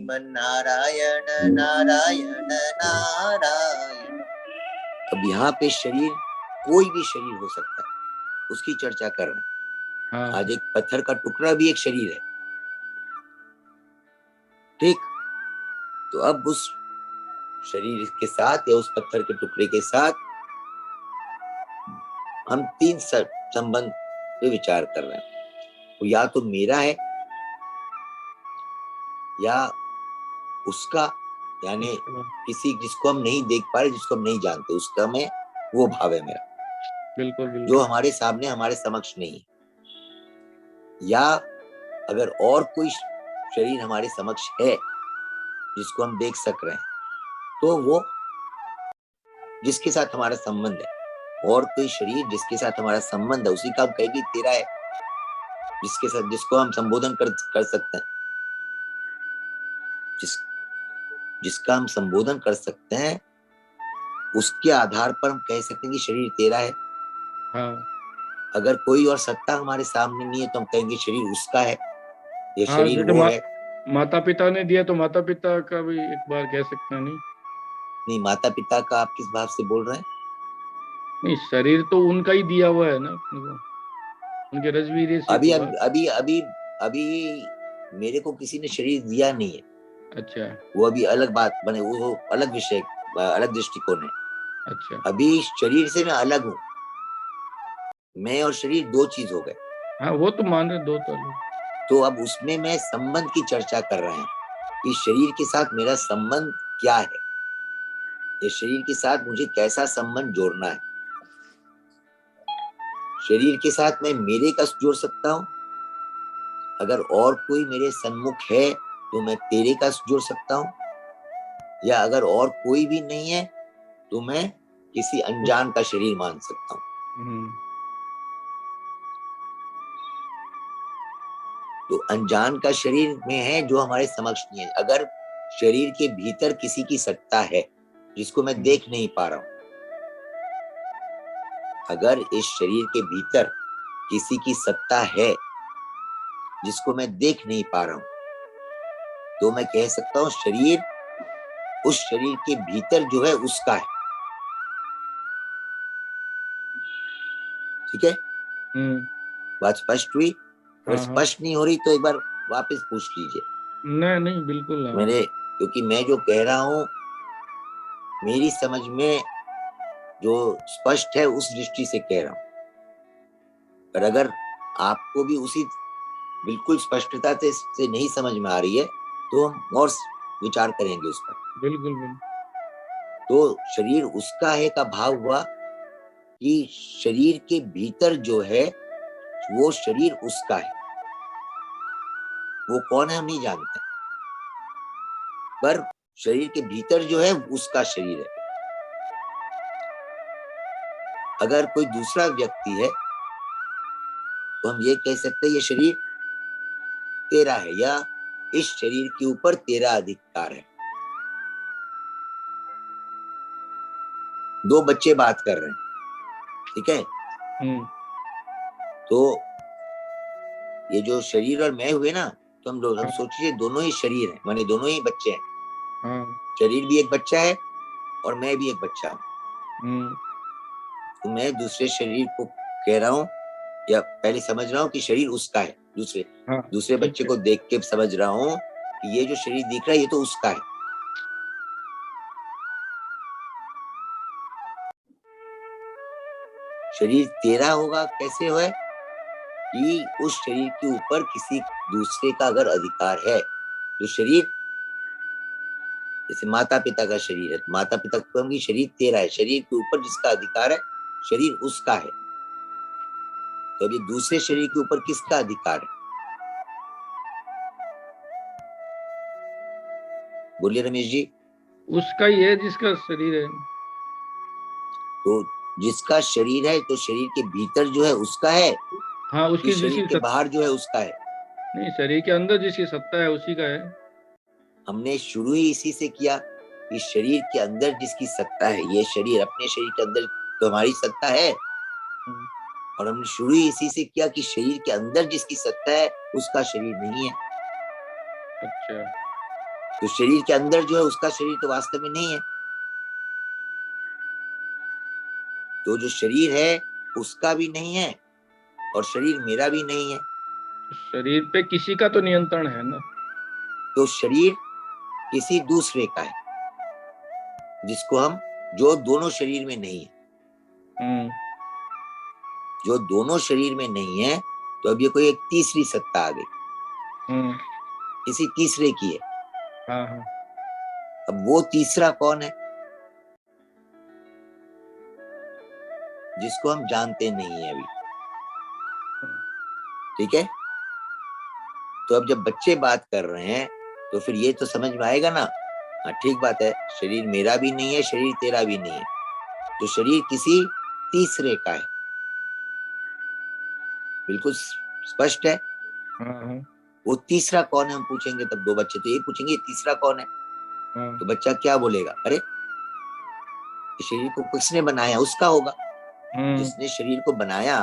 श्रीमन नारायण नारायण नारायण। अब यहाँ पे शरीर कोई भी शरीर हो सकता है, उसकी चर्चा कर रहे हैं। हाँ। आज एक पत्थर का टुकड़ा भी एक शरीर है, ठीक। तो अब उस शरीर के साथ या उस पत्थर के टुकड़े के साथ हम तीन संबंध पे विचार कर रहे हैं। तो या तो मेरा है या उसका, यानी किसी जिसको हम नहीं देख पा रहे, जिसको हम नहीं जानते, उसका में वो भाव है मेरा, बिल्कुल बिल्कुल, जो हमारे सामने हमारे समक्ष नहीं है। या अगर और कोई शरीर हमारे समक्ष है जिसको हम देख सक रहे हैं, तो वो जिसके साथ हमारा संबंध है। और कोई शरीर जिसके साथ हमारा संबंध है, उसी का हम कहेंगे तेरा है, जिसके साथ जिसको हम संबोधन कर सकते हैं, जिसका हम संबोधन कर सकते हैं, उसके आधार पर हम कह सकते हैं कि शरीर तेरा है। हाँ। अगर कोई और सत्ता हमारे सामने नहीं है तो हम कहेंगे शरीर उसका है, ये हाँ, शरीर वो है। माता पिता ने दिया तो माता पिता का भी एक बार कह सकते हैं। नहीं, माता पिता का आप किस भाव से बोल रहे हैं? नहीं, शरीर तो उनका ही दिया हुआ है ना अपने को, उनके रजवीरे से अभी तो अभी अभी अभी अभी मेरे को किसी ने शरीर दिया नहीं है। अच्छा वो अभी अलग बात बने, वो अलग विषय, अलग दृष्टिकोण है। अच्छा। अभी शरीर से मैं अलग हूँ, मैं और शरीर दो चीज हो गए। हाँ, वो तो मान रहे दो तो अलग। तो अब उसमें मैं संबंध की चर्चा कर रहे हैं कि शरीर के साथ मेरा संबंध क्या है, ये शरीर के साथ मुझे कैसा संबंध जोड़ना है। शरीर के साथ मैं मेरे का जोड़ सकता हूँ, अगर और कोई मेरे सन्मुख है तो मैं तेरे का जोड़ सकता हूँ, या अगर और कोई भी नहीं है तो मैं किसी अनजान का शरीर मान सकता हूँ। तो अनजान का शरीर में है जो हमारे समक्ष नहीं है। अगर शरीर के भीतर किसी की सत्ता है जिसको मैं देख नहीं पा रहा हूं, अगर इस शरीर के भीतर किसी की सत्ता है जिसको मैं देख नहीं पा रहा हूं, तो मैं कह सकता हूं शरीर उस शरीर के भीतर जो है उसका है। ठीक है, बात स्पष्ट हुई? अगर स्पष्ट नहीं हो रही तो एक बार वापस पूछ लीजिए। नहीं नहीं, बिल्कुल मैंने, क्योंकि मैं जो कह रहा हूं मेरी समझ में जो स्पष्ट है उस दृष्टि से कह रहा हूं, पर अगर आपको भी उसी बिल्कुल स्पष्टता से नहीं समझ में आ रही है तो हम और विचार करेंगे उस पर। बिल्कुल बिल्कुल। तो शरीर उसका है का भाव हुआ कि शरीर के भीतर जो है वो शरीर उसका है। वो कौन है हम नहीं जानते, पर शरीर के भीतर जो है उसका शरीर है। अगर कोई दूसरा व्यक्ति है तो हम ये कह सकते हैं ये शरीर तेरा है, या इस शरीर के ऊपर तेरा अधिकार है। दो बच्चे बात कर रहे हैं, ठीक है, तो ये जो शरीर और मैं हुए ना, तो हम सोचिए दोनों ही शरीर हैं, माने दोनों ही बच्चे हैं। शरीर भी एक बच्चा है और मैं भी एक बच्चा हूँ। तो मैं दूसरे शरीर को कह रहा हूँ या पहले समझ रहा हूँ कि शरीर उसका है, दूसरे बच्चे को देख के समझ रहा हूँ कि ये जो शरीर दिख रहा है ये तो उसका है। शरीर तेरा होगा कैसे है कि उस शरीर के ऊपर किसी दूसरे का अगर अधिकार है, तो शरीर जैसे माता पिता का शरीर है, माता पिता को कहेंगे शरीर तेरा है, शरीर के ऊपर जिसका अधिकार है शरीर उसका है। तो अभी दूसरे शरीर के ऊपर किसका अधिकार है? बोलिए रमेश जी। उसका ही है जिसका शरीर है। तो जिसका शरीर है तो शरीर के भीतर जो है उसका है, हाँ, उसकी शरीर के बाहर जो है उसका है। नहीं, शरीर के अंदर जिसकी सत्ता है उसी का है। हमने शुरू ही इसी से किया कि शरीर के अंदर जिसकी सत्ता है, ये शरीर अपने शरीर के अंदर तो हमारी सत्ता है, और हमने शुरू ही इसी से किया कि शरीर के अंदर जिसकी सत्ता है उसका शरीर नहीं है। अच्छा। तो शरीर के अंदर जो है उसका शरीर तो वास्तव में नहीं है। तो जो शरीर है उसका भी नहीं है और शरीर मेरा भी नहीं है। शरीर पे किसी का तो नियंत्रण है ना। तो शरीर किसी दूसरे का है जिसको हम, जो दोनों शरीर में नहीं है। जो दोनों शरीर में नहीं है, तो अब ये कोई एक तीसरी सत्ता आ गई, किसी तीसरे की है। हाँ हाँ। अब वो तीसरा कौन है जिसको हम जानते नहीं है अभी। ठीक है, तो अब जब बच्चे बात कर रहे हैं तो फिर ये तो समझ में आएगा ना, हाँ ठीक बात है, शरीर मेरा भी नहीं है, शरीर तेरा भी नहीं है, तो शरीर किसी तीसरे का है। बिल्कुल स्पष्ट है। हाँ। वो तीसरा कौन है हम पूछेंगे, तब दो बच्चे तो ये पूछेंगे तीसरा कौन है। हाँ। तो बच्चा क्या बोलेगा, अरे शरीर को किसने बनाया, उसका होगा। जिसने शरीर को बनाया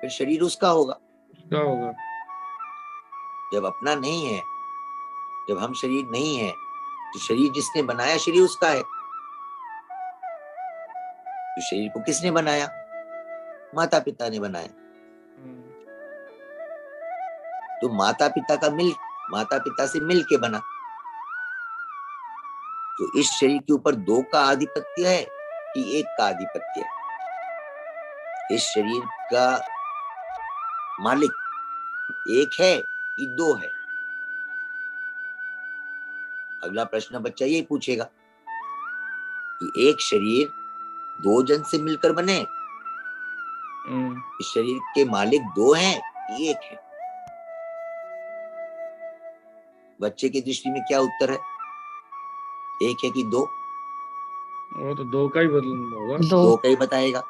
फिर शरीर उसका होगा। जब अपना नहीं है, जब हम शरीर नहीं है, तो शरीर जिसने बनाया शरीर उसका है। तो शरीर को किसने बनाया, माता पिता ने बनाया। तो माता पिता से मिल के बना। तो इस शरीर के ऊपर दो का आधिपत्य है कि एक का आधिपत्य है। इस शरीर का मालिक एक है कि दो है। अगला प्रश्न बच्चा यही पूछेगा कि एक शरीर दो जन से मिलकर बने, इस शरीर के मालिक दो हैं कि एक है। बच्चे की दृष्टि में क्या उत्तर है, एक है कि दो? वो तो दो का ही होगा, दो का ही बताएगा।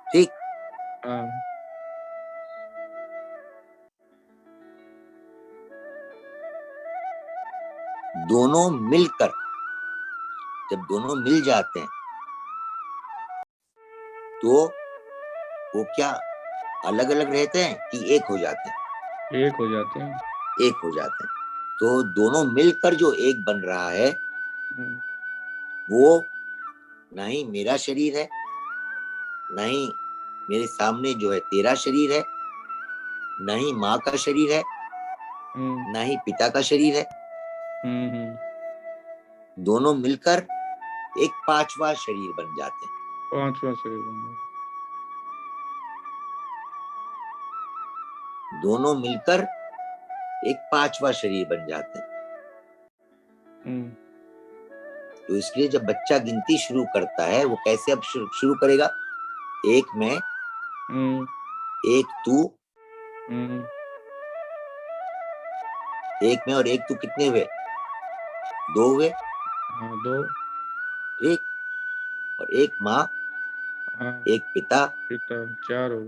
ठीक। दोनों मिलकर, जब दोनों मिल जाते हैं तो वो क्या अलग अलग रहते हैं कि एक हो जाते हैं? एक हो जाते हैं। एक हो जाते हैं। तो दोनों मिलकर जो एक बन रहा है वो ना ही मेरा शरीर है, ना ही मेरे सामने जो है तेरा शरीर है, ना ही माँ का शरीर है, ना ही पिता का शरीर है। दोनों मिलकर एक पांचवा शरीर बन जाते हैं। पांचवा शरीर बन जाते, दोनों मिलकर एक पांचवा शरीर बन जाते हैं। तो इसलिए जब बच्चा गिनती शुरू करता है, वो कैसे अब शुरू करेगा, एक मैं, एक तू, एक मैं और एक तू कितने हुए, दो हुए। हाँ दो। एक और एक माँ, एक पिता, चार हो।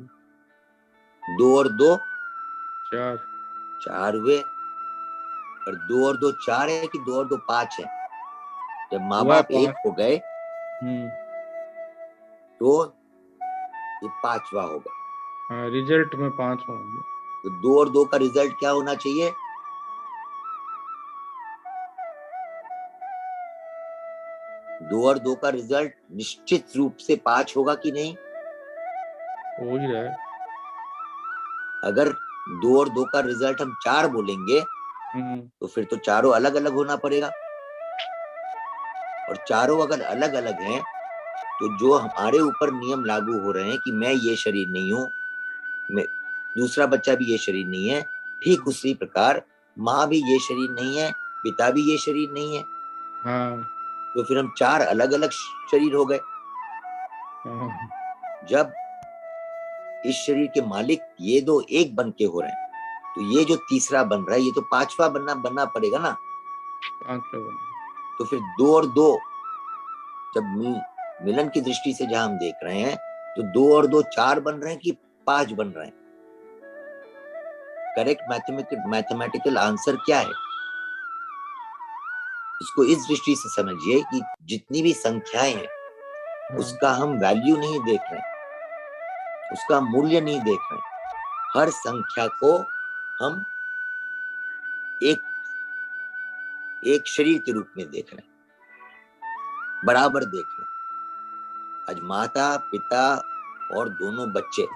दो और दो चार, चार हुए। और दो और दो चार है कि दो और दो पांच है? जब माँ बाप एक हो गए तो ये पांचवा होगा। हाँ, रिजल्ट में पांच होंगे। तो दो और दो का रिजल्ट क्या होना चाहिए, दो और दो का रिजल्ट निश्चित रूप से पांच होगा कि नहीं? हो ही रहा है। अगर दो और दो का रिजल्ट हम चार बोलेंगे तो फिर तो चारों अलग अलग होना पड़ेगा। और चारों अगर अलग अलग हैं तो जो हमारे ऊपर नियम लागू हो रहे हैं कि मैं ये शरीर नहीं हूं, मैं दूसरा बच्चा भी ये शरीर नहीं है, ठीक उसी प्रकार माँ भी ये शरीर नहीं है, पिता भी ये शरीर नहीं है। हाँ। तो फिर हम चार अलग अलग शरीर हो गए। जब इस शरीर के मालिक ये दो एक बन के हो रहे हैं, तो ये जो तीसरा बन रहा है ये तो पांचवा बनना पड़ेगा ना। तो फिर दो और दो जब मिलन की दृष्टि से जहां हम देख रहे हैं, तो दो और दो चार बन रहे हैं कि पांच बन रहे हैं? करेक्ट मैथमेटिकल आंसर क्या है, इसको इस दृष्टि से समझिए कि जितनी भी संख्याएं हैं उसका हम वैल्यू नहीं देख रहे, उसका मूल्य नहीं देख रहे। हर संख्या को हम एक एक शरीर के रूप में देख रहे हैं, बराबर देख रहे हैं। आज माता पिता और दोनों बच्चे,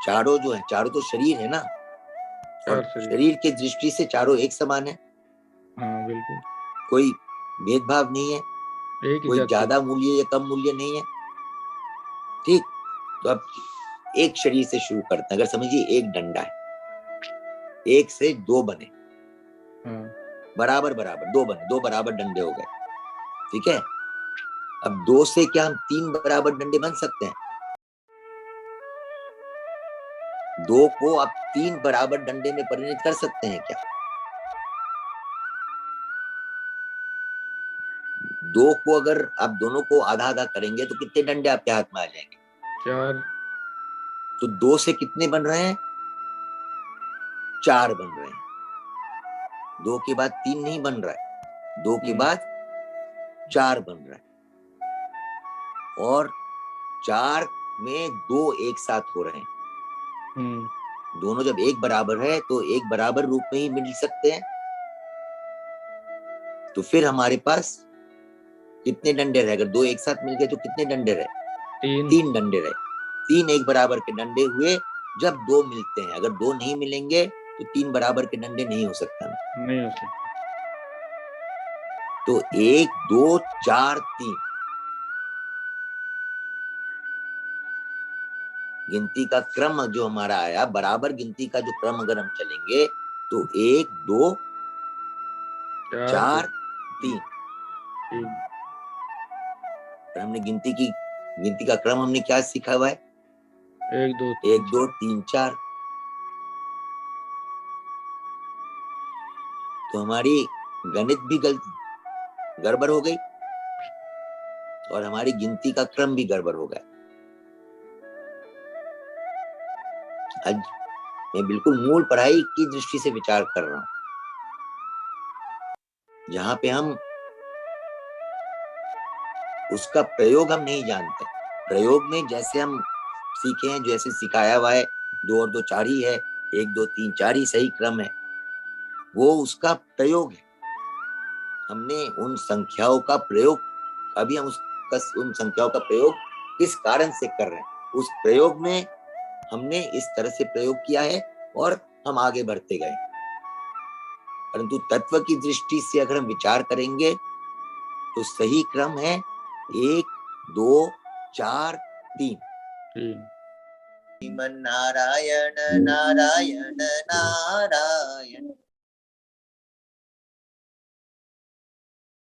चारों जो है, चारों तो शरीर है ना, और शरीर की दृष्टि से चारों एक समान है। हाँ बिल्कुल, कोई भेदभाव नहीं है, कोई ज्यादा मूल्य या कम मूल्य नहीं है। ठीक, तो अब एक शरीर से शुरू करते हैं। अगर समझिए एक डंडा है, एक से दो बने, बराबर बराबर दो बने, दो बराबर डंडे हो गए। ठीक है, अब दो से क्या हम तीन बराबर डंडे बन सकते हैं? दो को आप तीन बराबर डंडे में परिणत कर सकते हैं क्या? दो को अगर आप दोनों को आधा आधा करेंगे तो कितने डंडे आपके हाथ में आ जाएंगे? 4। तो दो से कितने बन रहे हैं? 4 बन रहे हैं। दो के बाद तीन नहीं बन रहा है, दो के बाद 4 बन रहा है, और 4 में दो एक साथ हो रहे हैं। दोनों जब एक बराबर है तो एक बराबर रूप में ही मिल सकते हैं। तो फिर हमारे पास कितने डंडे रहे? अगर दो एक साथ मिल गए तो कितने डंडे रहे? 3 डंडे रहे। 3 एक बराबर के डंडे हुए जब दो मिलते हैं। अगर दो नहीं मिलेंगे तो 3 बराबर के डंडे नहीं हो सकता, नहीं हो सकता। तो 1 2 4 3 गिनती का क्रम जो हमारा आया, बराबर गिनती का जो क्रम अगर हम चलेंगे तो 1 2 4 3। हमने गिनती का क्रम हमने क्या सीखा हुआ है? 1 2 3 4। तो हमारी गणित भी गड़बड़ हो गई और हमारी गिनती का क्रम भी गड़बड़ हो गया। आज मैं बिल्कुल मूल पढ़ाई की दृष्टि से विचार कर रहा हूं, जहां पे हम उसका प्रयोग हम नहीं जानते। प्रयोग में जैसे हम सीखे हैं, जैसे सिखाया हुआ है, 2 और 2 4 ही है, 1 2 3 4 ही सही क्रम है, वो उसका प्रयोग है। हमने उन संख्याओं का प्रयोग, अभी हम उन संख्याओं का प्रयोग किस कारण से कर रहे हैं, उस प्रयोग में हमने इस तरह से प्रयोग किया है और हम आगे बढ़ते गए। परंतु तत्व की दृष्टि से अगर हम विचार करेंगे तो सही क्रम है 1 2 4 3। श्रीमन नारायण नारायण नारायण